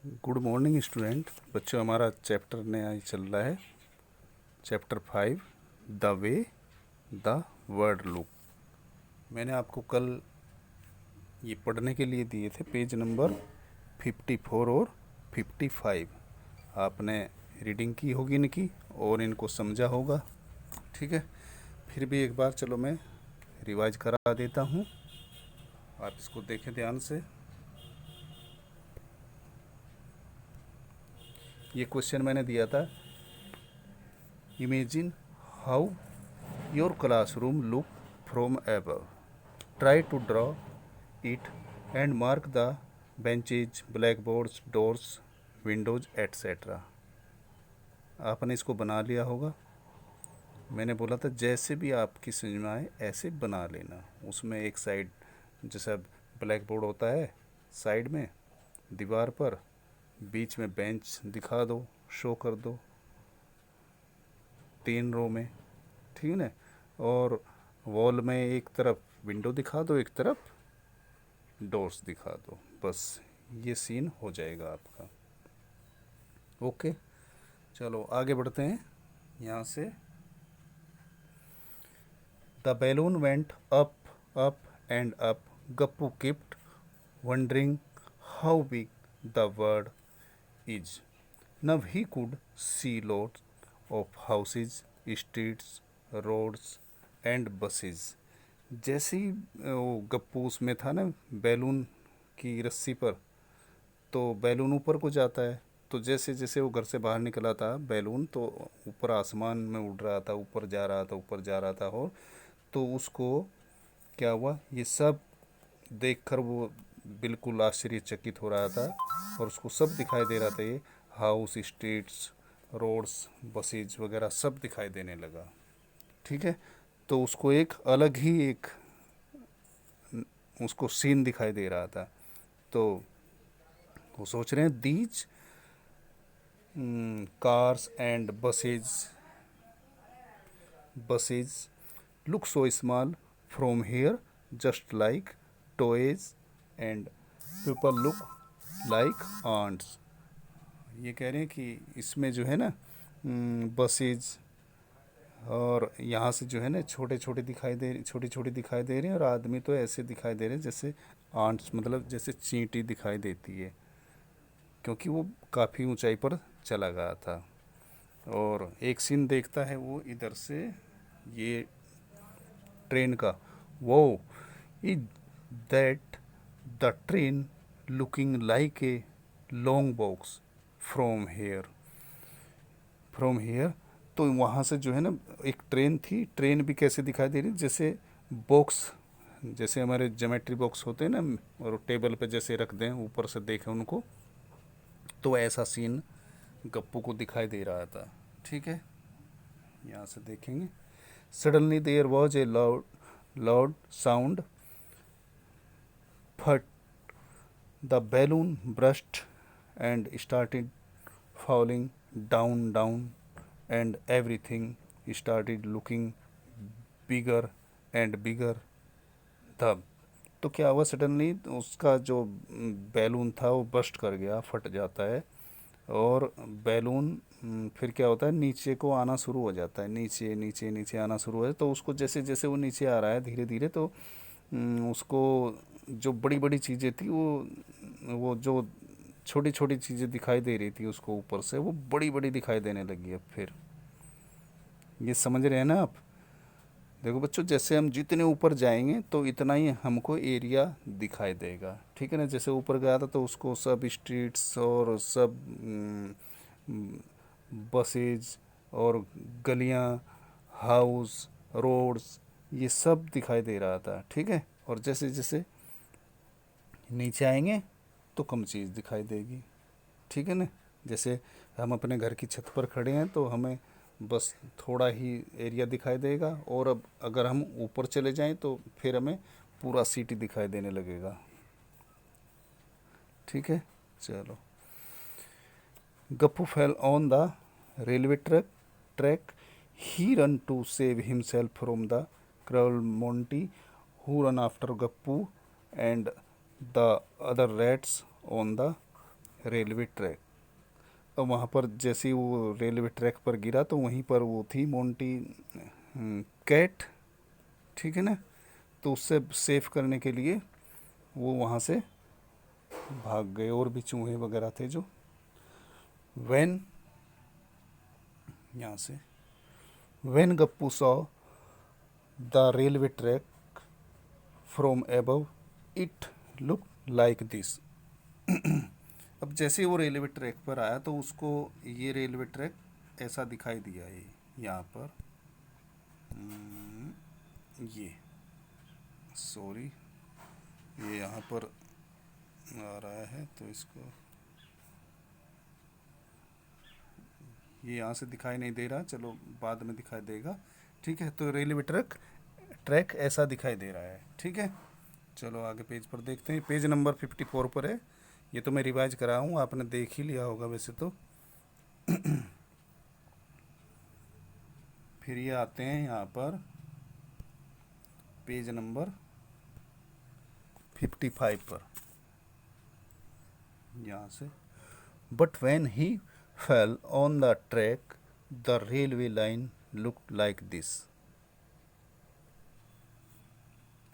Good morning student. बच्चों, हमारा chapter नया ही चल रहा है। Chapter 5, the way the word look. मैंने आपको कल ये पढ़ने के लिए दिए थे पेज नंबर 54 और 55। आपने रीडिंग की होगी इनकी और इनको समझा होगा। ठीक है, फिर भी एक बार चलो मैं रिवाइज करा देता हूँ, आप इसको देखें ध्यान से। ये क्वेश्चन मैंने दिया था, imagine how your classroom look from above. Try to draw it and mark the benches, blackboards, doors, windows, etc. आपने इसको बना लिया होगा। मैंने बोला था जैसे भी आपकी समझ में आए ऐसे बना लेना। उसमें एक साइड जैसा ब्लैक बोर्ड होता है, साइड में दीवार पर बीच में बेंच दिखा दो, शो कर दो 3 रो में, ठीक है ना। और वॉल में एक तरफ विंडो दिखा दो, एक तरफ डोर्स दिखा दो। बस ये सीन हो जाएगा आपका। ओके, चलो आगे बढ़ते हैं यहाँ से। The balloon went up up and up. Gappu kept wondering how big the world is. Now he could see lots of houses, streets, roads and buses. जैसे ही वो गप्पू उसमें था ना, बैलून की रस्सी पर, तो बैलून ऊपर को जाता है। तो जैसे जैसे वो घर से बाहर निकला था बैलून, तो ऊपर आसमान में उड़ रहा था, ऊपर जा रहा था, ऊपर जा रहा था। और तो उसको क्या हुआ, ये सब देखकर वो बिल्कुल आश्चर्यचकित हो रहा था और उसको सब दिखाई दे रहा था। ये हाउस, स्ट्रीट्स, रोड्स, बसेज वगैरह सब दिखाई देने लगा। ठीक है, तो उसको एक अलग ही एक उसको सीन दिखाई दे रहा था। तो वो सोच रहे हैं these cars and buses look so small from here, just like toys, and people look like ants. ये कह रहे हैं कि इसमें जो है ना बसेज, और यहाँ से जो है ना छोटे छोटे दिखाई दे, छोटी छोटी दिखाई दे रहे हैं। और आदमी तो ऐसे दिखाई दे रहे हैं जैसे आंट्स, मतलब जैसे चींटी दिखाई देती है, क्योंकि वो काफ़ी ऊंचाई पर चला गया था। और एक सीन देखता है वो इधर से, ये ट्रेन का। वो is that the train looking like a long box from here, from here. तो वहाँ से जो है ना एक ट्रेन थी, ट्रेन भी कैसे दिखाई दे रही, जैसे बॉक्स, जैसे हमारे ज्योमेट्री बॉक्स होते हैं ना, और टेबल पे जैसे रख दें, ऊपर से देखें उनको, तो ऐसा सीन गप्पू को दिखाई दे रहा था। ठीक है, यहाँ से देखेंगे। Suddenly there was a loud sound, but the balloon burst and started falling down and everything started looking bigger and bigger. तब तो क्या हुआ, सडनली उसका जो बैलून था वो बस्ट कर गया, फट जाता है। और बैलून फिर क्या होता है, नीचे को आना शुरू हो जाता है, नीचे नीचे नीचे आना शुरू हो जाता है। तो उसको जैसे जैसे वो नीचे आ रहा है धीरे धीरे, तो उसको जो बड़ी बड़ी चीज़ें थी, वो जो छोटी छोटी चीज़ें दिखाई दे रही थी उसको ऊपर से, वो बड़ी बड़ी दिखाई देने लगी। अब फिर ये समझ रहे हैं ना आप। देखो बच्चों, जैसे हम जितने ऊपर जाएंगे तो इतना ही हमको एरिया दिखाई देगा। ठीक है ना, जैसे ऊपर गया था तो उसको सब स्ट्रीट्स और सब बसेज और गलियां, हाउस, रोड्स, ये सब दिखाई दे रहा था। ठीक है, और जैसे जैसे नीचे आएंगे तो कम चीज़ दिखाई देगी। ठीक है ना, जैसे हम अपने घर की छत पर खड़े हैं तो हमें बस थोड़ा ही एरिया दिखाई देगा, और अब अगर हम ऊपर चले जाएं तो फिर हमें पूरा सिटी दिखाई देने लगेगा। ठीक है, चलो। Gappu fell on the railway track. He run to save himself from the cruel Monty who run after Gappu and the other rats on the railway track. अब वहाँ पर जैसे ही वो रेलवे ट्रैक पर गिरा तो वहीं पर वो थी मोंटी कैट, ठीक है ना। तो उससे सेव करने के लिए वो वहाँ से भाग गए, और भी चूहे वगैरह थे जो। वैन, यहाँ से, when Gappu saw the railway track from above it look like this. अब जैसे वो रेलवे ट्रैक पर आया तो उसको ये रेलवे ट्रैक ऐसा दिखाई दिया, ये यहाँ पर ये सॉरी, ये यहाँ पर आ रहा है तो इसको ये यहाँ से दिखाई नहीं दे रहा, चलो बाद में दिखाई देगा, ठीक है। तो रेलवे ट्रैक ट्रैक ऐसा दिखाई दे रहा है, ठीक है। चलो आगे पेज पर देखते हैं, पेज नंबर 54 पर है। ये तो मैं रिवाइज करा हूँ, आपने देख ही लिया होगा वैसे तो। फिर ये आते हैं यहाँ पर पेज नंबर 55 पर, यहाँ से, but when he fail on the track the railway line look like this.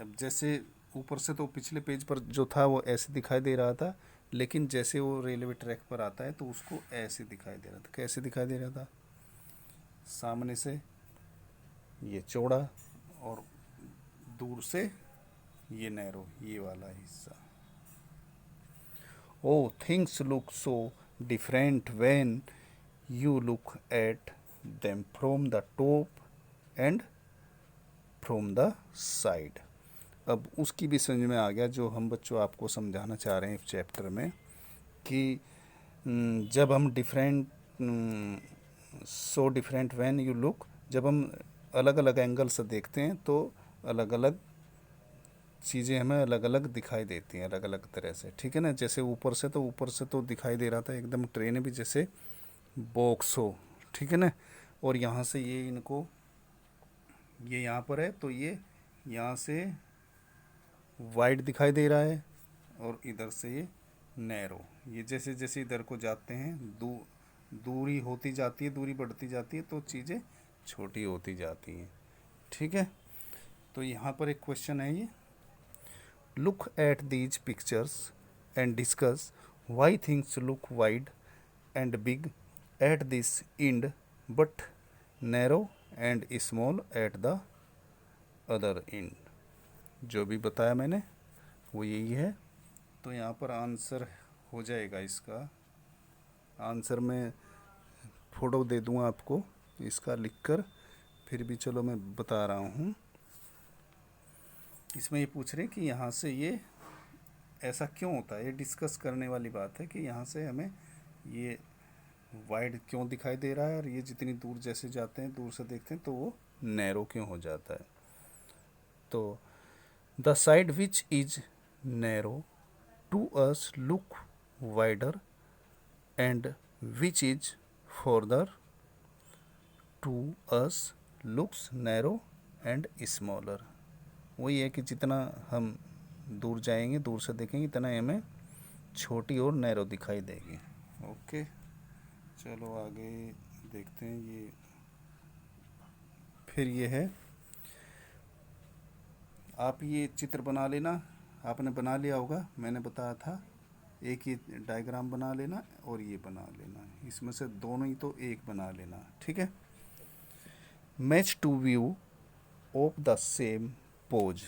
अब जैसे ऊपर से तो पिछले पेज पर जो था वो ऐसे दिखाई दे रहा था, लेकिन जैसे वो रेलवे ट्रैक पर आता है तो उसको ऐसे दिखाई दे रहा था। कैसे दिखाई दे रहा था? सामने से ये चौड़ा और दूर से ये नैरो, ये वाला हिस्सा। Oh things look so different when you look at them from the top and from the side. अब उसकी भी समझ में आ गया जो हम बच्चों आपको समझाना चाह रहे हैं इस चैप्टर में, कि जब हम सो डिफरेंट व्हेन यू लुक, जब हम अलग अलग एंगल से देखते हैं तो अलग अलग चीज़ें हमें अलग अलग दिखाई देती हैं, अलग अलग तरह से, ठीक है ना। जैसे ऊपर से तो दिखाई दे रहा था एकदम ट्रेन भी जैसे बॉक्स हो, ठीक है ना। और यहाँ से ये इनको, ये यहाँ पर है तो ये यहाँ से वाइड दिखाई दे रहा है, और इधर से ये नैरो। ये जैसे जैसे इधर को जाते हैं दूरी होती जाती है, दूरी बढ़ती जाती है तो चीज़ें छोटी होती जाती हैं, ठीक है। तो यहाँ पर एक क्वेश्चन है ये, look at these pictures and discuss why things look wide and big at this and but narrow and small at the other and. जो भी बताया मैंने वो यही है। तो यहाँ पर आंसर हो जाएगा इसका, आंसर मैं फ़ोटो दे दूँगा आपको इसका लिखकर, फिर भी चलो मैं बता रहा हूँ। इसमें ये पूछ रहे कि यहाँ से ये ऐसा क्यों होता है, ये डिस्कस करने वाली बात है कि यहाँ से हमें ये वाइड क्यों दिखाई दे रहा है, और ये जितनी दूर जैसे जाते हैं, दूर से देखते हैं तो वो नैरो क्यों हो जाता है। तो the side which is narrow to us look wider and which is further to us looks narrow and smaller. वही है कि जितना हम दूर जाएंगे, दूर से देखेंगे, इतना हमें छोटी और नैरो दिखाई देगी। ओके, चलो आगे देखते हैं। ये फिर ये है, आप ये चित्र बना लेना, आपने बना लिया होगा, मैंने बताया था एक ही डायग्राम बना लेना और ये बना लेना, इसमें से दोनों ही तो एक बना लेना, ठीक है। Match to view of the same pose.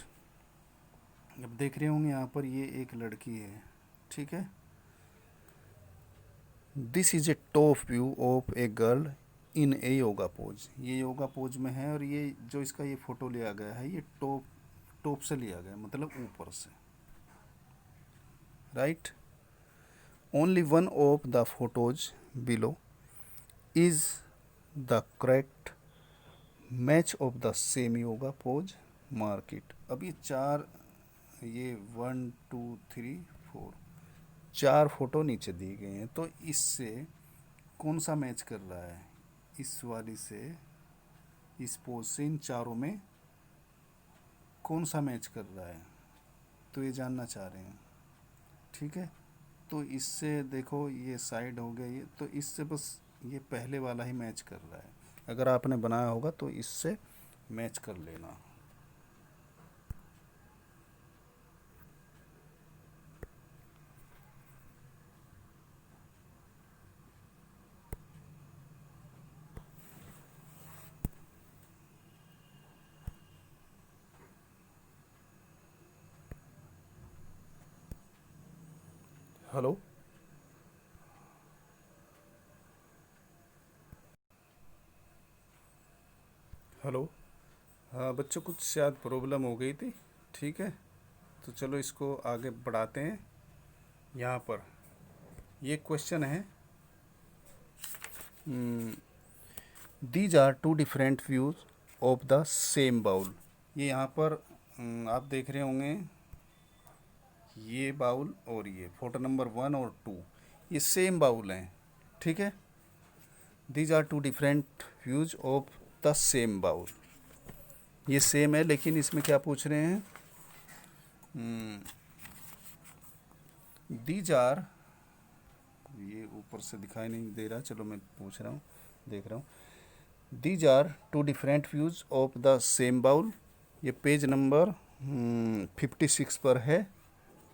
अब देख रहे होंगे यहाँ पर ये एक लड़की है, ठीक है। This is a top view of a girl in A yoga pose. ये योगा पोज में है, और ये जो इसका ये फोटो लिया गया है ये टॉप से लिया गया, मतलब ऊपर से, right. Only one of the photos below is the correct match of the same yoga pose, mark it. अब ये चार, ये 1 2 3 4 चार फोटो नीचे दी गई हैं, तो इससे कौन सा मैच कर रहा है, इस वाली से, इस पोज से, इन चारों में कौन सा मैच कर रहा है, तो ये जानना चाह रहे हैं, ठीक है। तो इससे देखो ये साइड हो गया, ये तो इससे बस ये पहले वाला ही मैच कर रहा है। अगर आपने बनाया होगा तो इससे मैच कर लेना। हेलो। हेलो। हाँ बच्चों, कुछ शायद प्रॉब्लम हो गई थी। ठीक है, तो चलो इसको आगे बढ़ाते हैं। यहाँ पर ये क्वेश्चन है, these are two different views of the same bowl. ये यहाँ पर आप देख रहे होंगे, ये बाउल और ये फोटो नंबर 1 और 2 ये सेम बाउल हैं। ठीक है, these are two different views of the same bowl. ये सेम है, लेकिन इसमें क्या पूछ रहे हैं, दीज आर, ये ऊपर से दिखाई नहीं दे रहा, चलो मैं पूछ रहा हूँ, देख रहा हूँ। These are two different views of the same bowl. ये पेज नंबर 56 पर है।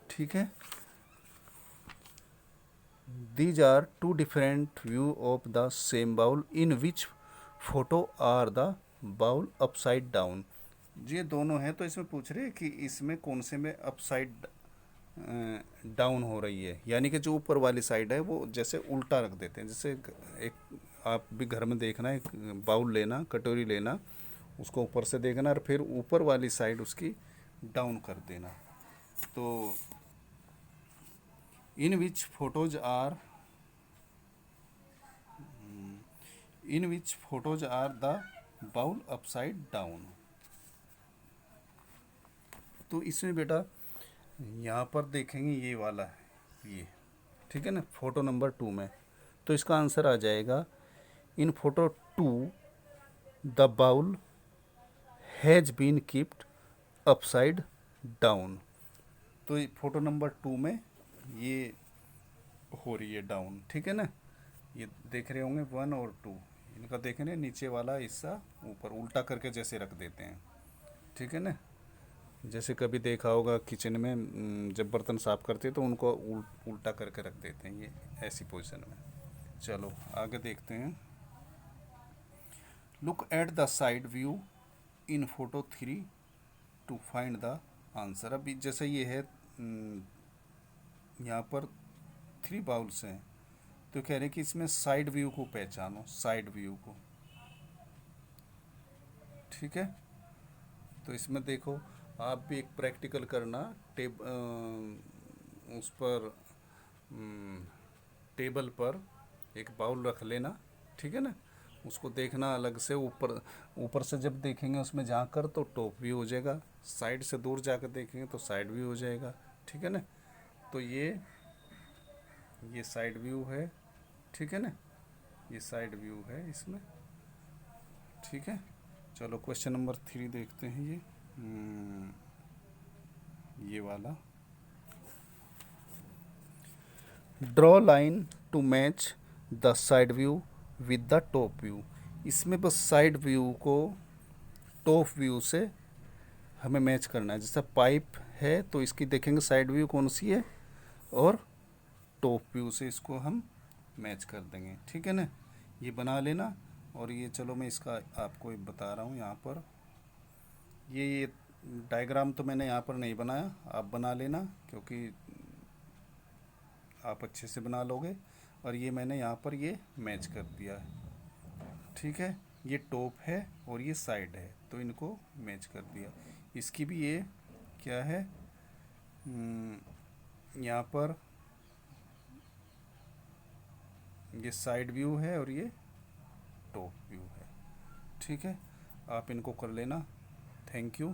ठीक है, these are two different view of the same bowl in which photo are the bowl upside down. ये दोनों हैं, तो इसमें पूछ रहे हैं कि इसमें कौन से में अपसाइड डाउन हो रही है, यानी कि जो ऊपर वाली साइड है वो जैसे उल्टा रख देते हैं। जैसे एक, आप भी घर में देखना, एक बाउल लेना, कटोरी लेना, उसको ऊपर से देखना और फिर ऊपर वाली साइड उसकी डाउन कर देना। तो in which photos are, in which photos are the bowl upside down. तो इसमें बेटा यहाँ पर देखेंगे ये वाला है ये, ठीक है ना, फोटो नंबर 2 में। तो इसका आंसर आ जाएगा, in photo 2 the bowl has been keeped upside down. तो ये फोटो नंबर 2 में ये हो रही है डाउन। ठीक है ना, ये देख रहे होंगे 1 और 2, इनका देख रहे हैं नीचे वाला हिस्सा ऊपर उल्टा करके जैसे रख देते हैं। ठीक है ना, जैसे कभी देखा होगा किचन में जब बर्तन साफ़ करते हैं तो उनको उल्टा करके रख देते हैं, ये ऐसी पोजीशन में। चलो आगे देखते हैं। Look at the side view in photo 3 to find the answer. अभी जैसे ये है, यहाँ पर 3 बाउल्स हैं, तो कह रहे हैं कि इसमें साइड व्यू को पहचानो, साइड व्यू को। ठीक है, तो इसमें देखो, आप भी एक प्रैक्टिकल करना, उस पर टेबल पर एक बाउल रख लेना। ठीक है ना, उसको देखना अलग से, ऊपर ऊपर से जब देखेंगे उसमें जाकर तो टॉप व्यू हो जाएगा, साइड से दूर जाकर देखेंगे तो साइड व्यू हो जाएगा। ठीक है ना, तो ये साइड व्यू है। ठीक है ना, ये साइड व्यू है इसमें। ठीक है, चलो क्वेश्चन नंबर 3 देखते हैं। ये वाला, draw line to match the side view with the top view. इसमें बस साइड व्यू को टॉप व्यू से हमें मैच करना है। जैसा पाइप है तो इसकी देखेंगे साइड व्यू कौन सी है, और टॉप व्यू से इसको हम मैच कर देंगे। ठीक है ना, ये बना लेना। और ये चलो मैं इसका आपको बता रहा हूँ, यहाँ पर ये डायग्राम तो मैंने यहाँ पर नहीं बनाया, आप बना लेना, क्योंकि आप अच्छे से बना लोगे। और ये मैंने यहाँ पर ये मैच कर दिया है। ठीक है, ये टॉप है और ये साइड है, तो इनको मैच कर दिया। इसकी भी ये क्या है, यहाँ पर ये साइड व्यू है और ये टॉप व्यू है। ठीक है, आप इनको कर लेना। Thank you.